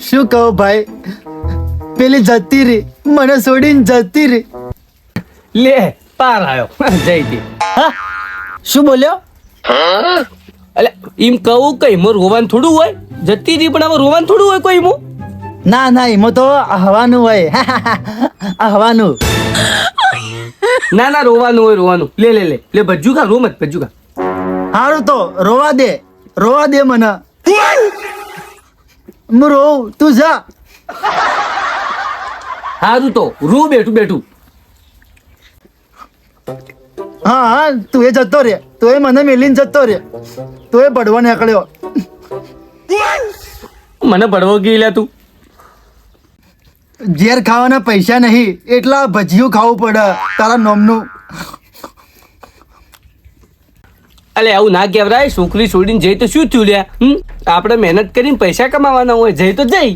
શું કહું ભાઈ, પેલી જતી રહી, મને છોડીને જતી રહી. લે પાર આવ્યો જઈતી. હા, શું બોલ્યો? એટલે એમ કહું કઈ મોર રોવાનું થોડું હોય, જતી હતી પણ આમાં રોવાનું થોડું હોય કોઈ મો. ના ના, એમાં તો હવાનું હોય. હવાનું. ના ના રોવાનું હોય રોવાનું. લે લે લે લે ભજ્જુ ખા, રો મત ભજ્જુ ખા. સારું તો રોવા દે મને. હું રોઉં, તું જા. સારું તો રો બેઠું બેઠું. હા હા, તું એ જતો રે, તું એ મને મેલીને જતો રે, તું એ બળવા નીકળ્યો. મને પડવો ગયેલા તું. ઝેર ખાવાના પૈસા નહીં, એટલા ભજીયું ખાવું પડે તારા નોમનું. અલે આવું ના કહેવાય. છોકરી છોડીને જઈ તો શું થયું લ્યા? આપણે મહેનત કરીને પૈસા કમાવાના હોય, જઈ તો જઈ.